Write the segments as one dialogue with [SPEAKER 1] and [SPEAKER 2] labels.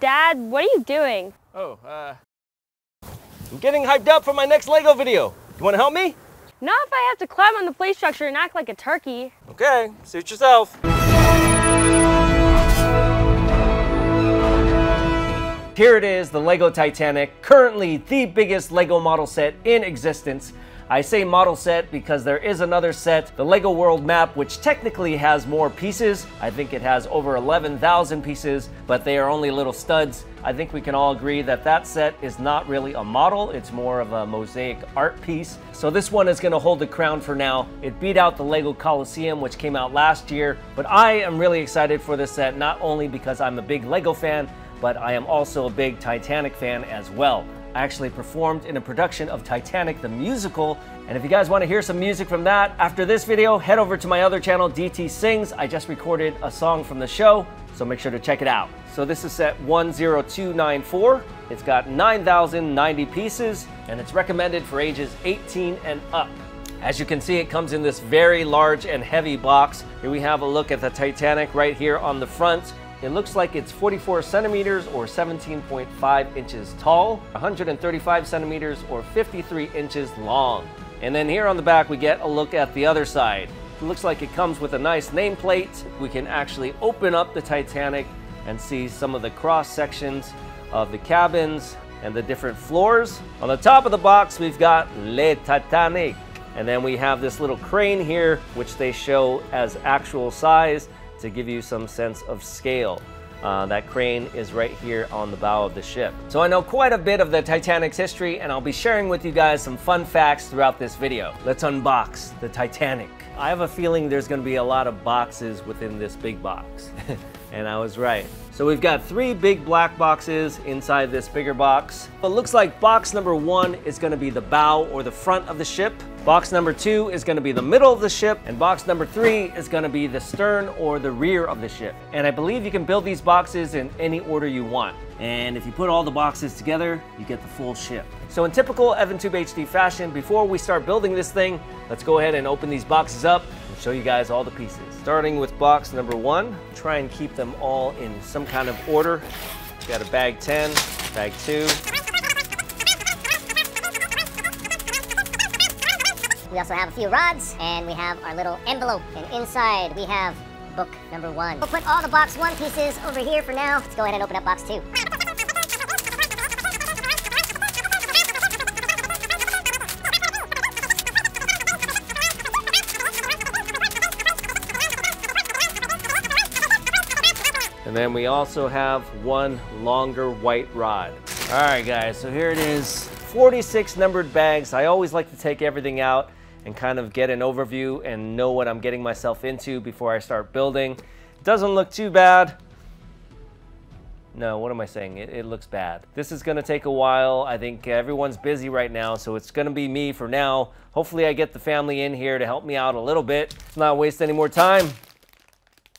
[SPEAKER 1] Dad, what are you doing?
[SPEAKER 2] Oh, I'm getting hyped up for my next LEGO video. You want to help me?
[SPEAKER 1] Not if I have to climb on the play structure and act like a turkey.
[SPEAKER 2] Okay, suit yourself. Here it is, the LEGO Titanic, currently the biggest LEGO model set in existence. I say model set because there is another set, the LEGO World Map, which technically has more pieces. I think it has over 11,000 pieces, but they are only little studs. I think we can all agree that that set is not really a model, it's more of a mosaic art piece. So this one is gonna hold the crown for now. It beat out the LEGO Colosseum, which came out last year, but I am really excited for this set, not only because I'm a big LEGO fan, but I am also a big Titanic fan as well. I actually performed in a production of Titanic the musical, and if you guys want to hear some music from that after this video, head over to my other channel, DT Sings. I just recorded a song from the show, so make sure to check it out. So this is set 10294. It's got 9,090 pieces, and it's recommended for ages 18 and up. As you can see, it comes in this very large and heavy box. Here we have a look at the Titanic right here on the front. It looks like it's 44 centimeters or 17.5 inches tall, 135 centimeters or 53 inches long. And then here on the back, we get a look at the other side. It looks like it comes with a nice nameplate. We can actually open up the Titanic and see some of the cross sections of the cabins and the different floors. On the top of the box, we've got Le Titanic. And then we have this little crane here, which they show as actual size to give you some sense of scale. That crane is right here on the bow of the ship. So I know quite a bit of the Titanic's history, and I'll be sharing with you guys some fun facts throughout this video. Let's unbox the Titanic. I have a feeling there's gonna be a lot of boxes within this big box. And I was right. So we've got 3 big black boxes inside this bigger box. It looks like box number 1 is gonna be the bow or the front of the ship. Box number 2 is gonna be the middle of the ship, and box number 3 is gonna be the stern or the rear of the ship. And I believe you can build these boxes in any order you want. And if you put all the boxes together, you get the full ship. So in typical Evantubehd fashion, before we start building this thing, let's go ahead and open these boxes up and show you guys all the pieces. Starting with box number 1, try and keep them all in some kind of order. We got a bag 10, bag 2.
[SPEAKER 3] We also have a few rods, and we have our little envelope. And inside, we have book number 1. We'll put all the box 1 pieces over here for now. Let's go ahead and open up box 2.
[SPEAKER 2] And then we also have 1 longer white rod. All right, guys, so here it is. 46 numbered bags. I always like to take everything out and kind of get an overview and know what I'm getting myself into before I start building. It doesn't look too bad. No, what am I saying? It looks bad. This is gonna take a while. I think everyone's busy right now, so it's gonna be me for now. Hopefully I get the family in here to help me out a little bit. Let's not waste any more time.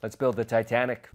[SPEAKER 2] Let's build the Titanic.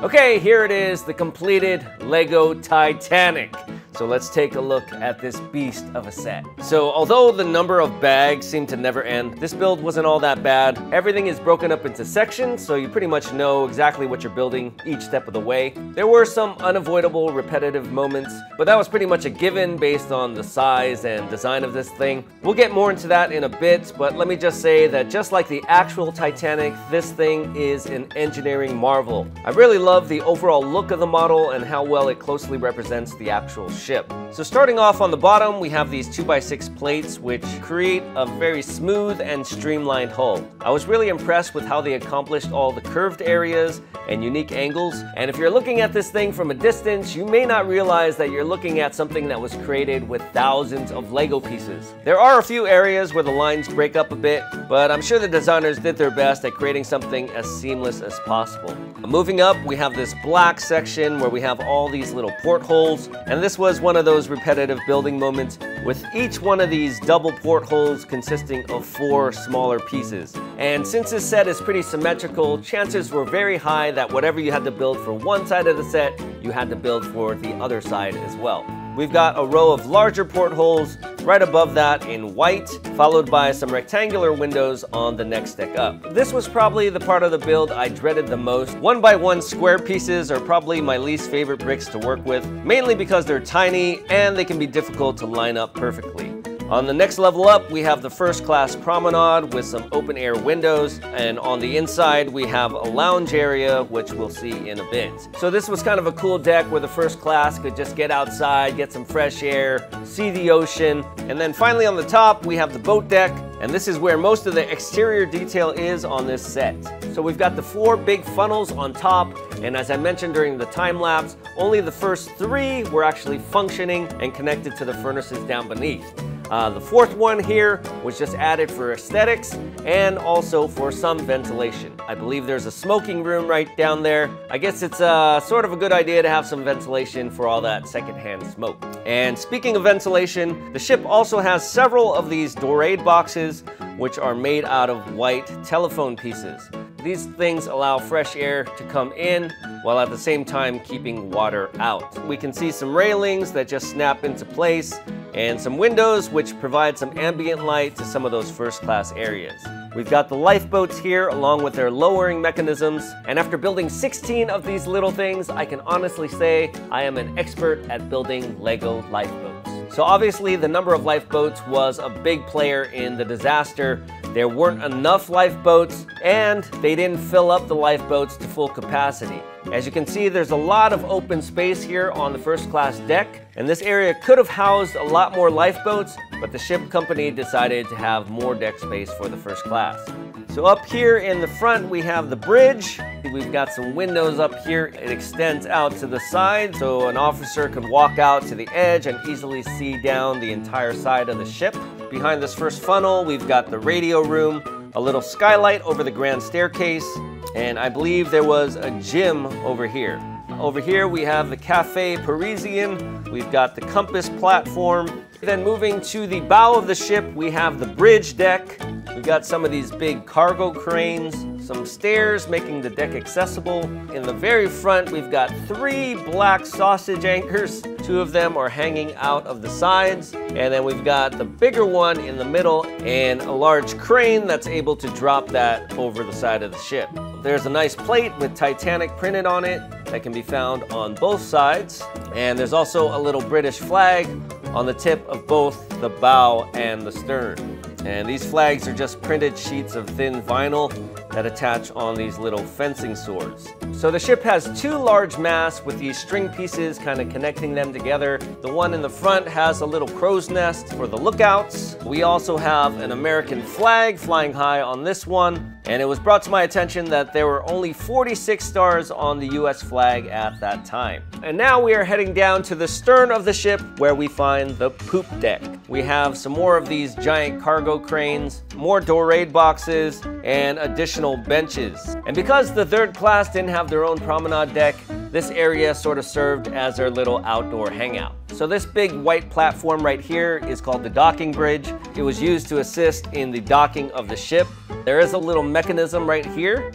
[SPEAKER 2] Okay, here it is, the completed LEGO Titanic. So let's take a look at this beast of a set. So although the number of bags seem to never end, this build wasn't all that bad. Everything is broken up into sections, so you pretty much know exactly what you're building each step of the way. There were some unavoidable repetitive moments, but that was pretty much a given based on the size and design of this thing. We'll get more into that in a bit, but let me just say that just like the actual Titanic, this thing is an engineering marvel. I really love the overall look of the model and how well it closely represents the actual ship. So starting off on the bottom, we have these 2x6 plates which create a very smooth and streamlined hull. I was really impressed with how they accomplished all the curved areas and unique angles, and if you're looking at this thing from a distance, you may not realize that you're looking at something that was created with thousands of Lego pieces. There are a few areas where the lines break up a bit, but I'm sure the designers did their best at creating something as seamless as possible. Moving up, we have this black section where we have all these little portholes, and this was one of those repetitive building moments with each one of these double portholes consisting of 4 smaller pieces. And since this set is pretty symmetrical, chances were very high that whatever you had to build for one side of the set, you had to build for the other side as well. We've got a row of larger portholes right above that in white, followed by some rectangular windows on the next deck up. This was probably the part of the build I dreaded the most. 1x1 square pieces are probably my least favorite bricks to work with, mainly because they're tiny and they can be difficult to line up perfectly. On the next level up, we have the first class promenade with some open air windows, and on the inside we have a lounge area, which we'll see in a bit. So this was kind of a cool deck where the first class could just get outside, get some fresh air, see the ocean, and then finally on the top we have the boat deck, and this is where most of the exterior detail is on this set. So we've got the 4 big funnels on top, and as I mentioned during the time lapse, only the first 3 were actually functioning and connected to the furnaces down beneath. The 4th one here was just added for aesthetics and also for some ventilation. I believe there's a smoking room right down there. I guess it's sort of a good idea to have some ventilation for all that secondhand smoke. And speaking of ventilation, the ship also has several of these dorade boxes which are made out of white telephone pieces. These things allow fresh air to come in while at the same time keeping water out. We can see some railings that just snap into place and some windows which provide some ambient light to some of those first class areas. We've got the lifeboats here along with their lowering mechanisms, and after building 16 of these little things, I can honestly say I am an expert at building LEGO lifeboats. So obviously the number of lifeboats was a big player in the disaster. There weren't enough lifeboats and they didn't fill up the lifeboats to full capacity. As you can see, there's a lot of open space here on the first class deck, and this area could have housed a lot more lifeboats, but the ship company decided to have more deck space for the first class. So up here in the front we have the bridge. We've got some windows up here. It extends out to the side so an officer could walk out to the edge and easily see down the entire side of the ship. Behind this first funnel we've got the radio room, a little skylight over the grand staircase, and I believe there was a gym over here. Over here we have the Cafe Parisian, we've got the compass platform. Then moving to the bow of the ship, we have the bridge deck. We've got some of these big cargo cranes, some stairs making the deck accessible. In the very front, we've got 3 black sausage anchors. 2 of them are hanging out of the sides. And then we've got the bigger one in the middle and a large crane that's able to drop that over the side of the ship. There's a nice plate with Titanic printed on it that can be found on both sides. And there's also a little British flag on the tip of both the bow and the stern. And these flags are just printed sheets of thin vinyl that attach on these little fencing swords. So the ship has 2 large masts with these string pieces kind of connecting them together. The one in the front has a little crow's nest for the lookouts. We also have an American flag flying high on this one. And it was brought to my attention that there were only 46 stars on the US flag at that time. And now we are heading down to the stern of the ship where we find the poop deck. We have some more of these giant cargo cranes, more dorade boxes, and additional benches. And because the third class didn't have their own promenade deck, this area sort of served as their little outdoor hangout. So this big white platform right here is called the docking bridge. It was used to assist in the docking of the ship. There is a little mechanism right here,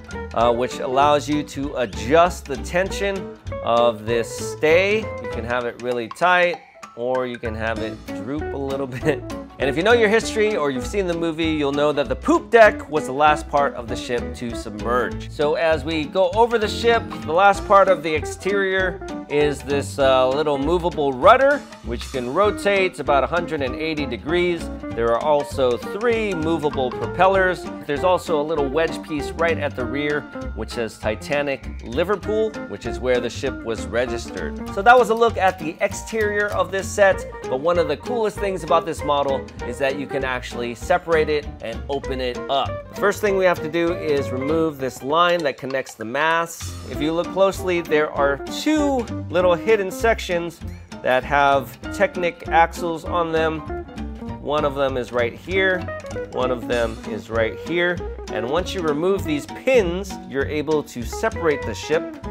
[SPEAKER 2] which allows you to adjust the tension of this stay. You can have it really tight, or you can have it droop a little bit. And if you know your history or you've seen the movie, you'll know that the poop deck was the last part of the ship to submerge. So as we go over the ship, the last part of the exterior is this little movable rudder, which can rotate about 180 degrees. There are also 3 movable propellers. There's also a little wedge piece right at the rear, which says Titanic Liverpool, which is where the ship was registered. So that was a look at the exterior of this set, but one of the coolest things about this model is that you can actually separate it and open it up. The first thing we have to do is remove this line that connects the masts. If you look closely, there are 2 little hidden sections that have Technic axles on them. One of them is right here, one of them is right here. And once you remove these pins, you're able to separate the ship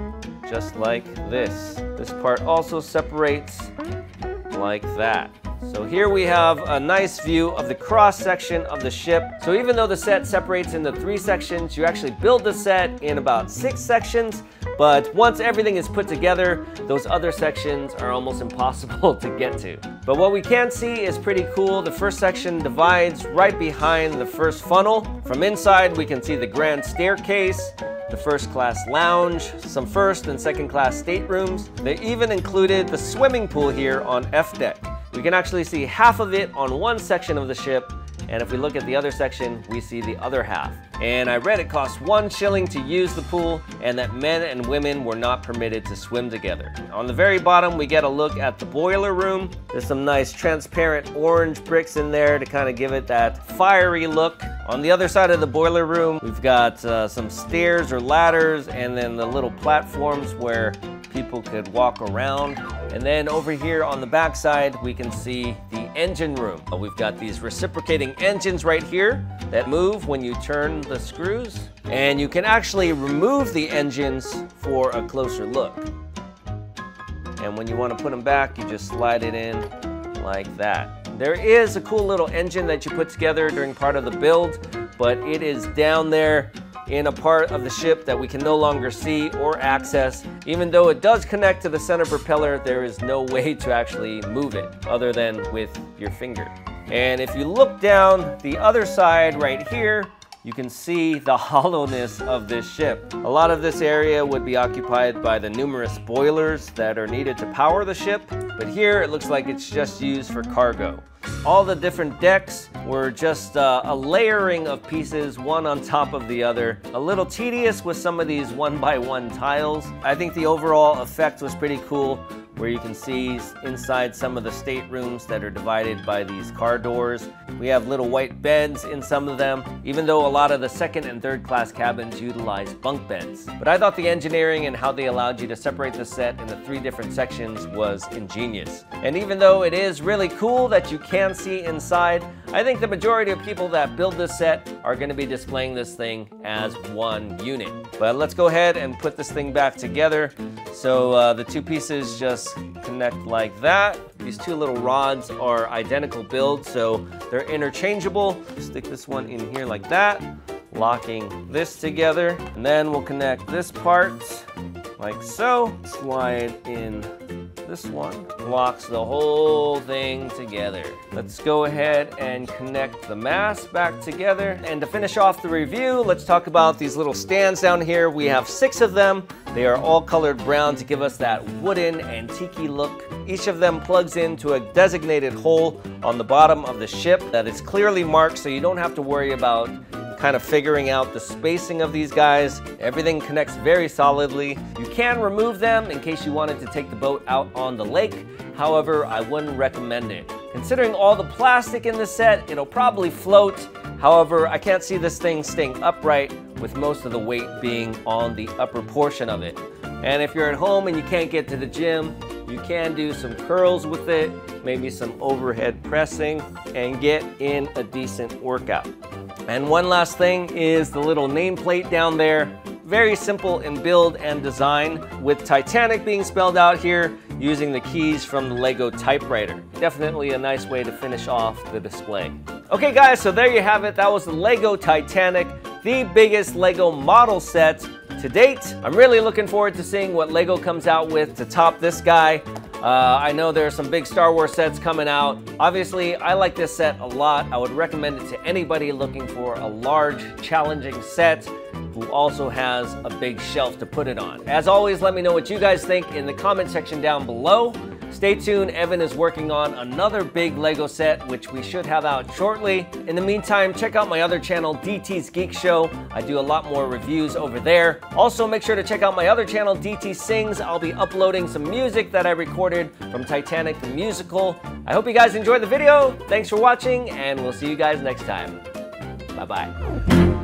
[SPEAKER 2] just like this. This part also separates like that. So here we have a nice view of the cross section of the ship. So even though the set separates into 3 sections, you actually build the set in about 6 sections. But once everything is put together, those other sections are almost impossible to get to. But what we can see is pretty cool. The first section divides right behind the first funnel. From inside, we can see the grand staircase, the first class lounge, some first and second class staterooms. They even included the swimming pool here on F deck. We can actually see half of it on one section of the ship, and if we look at the other section, we see the other half. And I read it costs 1 shilling to use the pool, and that men and women were not permitted to swim together. On the very bottom, we get a look at the boiler room. There's some nice transparent orange bricks in there to kind of give it that fiery look. On the other side of the boiler room, we've got some stairs or ladders, and then the little platforms where people could walk around. And then over here on the back side, we can see the engine room. We've got these reciprocating engines right here that move when you turn the screws. And you can actually remove the engines for a closer look. And when you want to put them back, you just slide it in like that. There is a cool little engine that you put together during part of the build, but it is down there in a part of the ship that we can no longer see or access. Even though it does connect to the center propeller, there is no way to actually move it other than with your finger. And if you look down the other side right here, you can see the hollowness of this ship. A lot of this area would be occupied by the numerous boilers that are needed to power the ship, but here it looks like it's just used for cargo. All the different decks were just a layering of pieces, one on top of the other. A little tedious with some of these 1x1 tiles. I think the overall effect was pretty cool, where you can see inside some of the staterooms that are divided by these car doors. We have little white beds in some of them, even though a lot of the second and third class cabins utilize bunk beds. But I thought the engineering and how they allowed you to separate the set into 3 different sections was ingenious. And even though it is really cool that you can see inside, I think the majority of people that build this set are going to be displaying this thing as one unit. But let's go ahead and put this thing back together. So the 2 pieces just connect like that. These 2 little rods are identical build, so they're interchangeable. Stick this one in here like that, locking this together, and then we'll connect this part like so. Slide in this one, locks the whole thing together. Let's go ahead and connect the mast back together. And to finish off the review, let's talk about these little stands down here. We have 6 of them. They are all colored brown to give us that wooden antique look. Each of them plugs into a designated hole on the bottom of the ship that is clearly marked, so you don't have to worry about kind of figuring out the spacing of these guys. Everything connects very solidly. You can remove them in case you wanted to take the boat out on the lake. However, I wouldn't recommend it. Considering all the plastic in this set, it'll probably float. However, I can't see this thing staying upright with most of the weight being on the upper portion of it. And if you're at home and you can't get to the gym, you can do some curls with it, maybe some overhead pressing, and get in a decent workout. And one last thing is the little nameplate down there. very simple in build and design, with Titanic being spelled out here using the keys from the LEGO typewriter. Definitely a nice way to finish off the display. Okay guys, so there you have it. That was the LEGO Titanic, the biggest LEGO model set to date. I'm really looking forward to seeing what LEGO comes out with to top this guy. I know there are some big Star Wars sets coming out. Obviously, I like this set a lot. I would recommend it to anybody looking for a large, challenging set who also has a big shelf to put it on. As always, let me know what you guys think in the comment section down below. Stay tuned, Evan is working on another big LEGO set, which we should have out shortly. In the meantime, check out my other channel, DT's Geek Show. I do a lot more reviews over there. Also, make sure to check out my other channel, DT Sings. I'll be uploading some music that I recorded from Titanic the musical. I hope you guys enjoyed the video. Thanks for watching, and we'll see you guys next time. Bye-bye.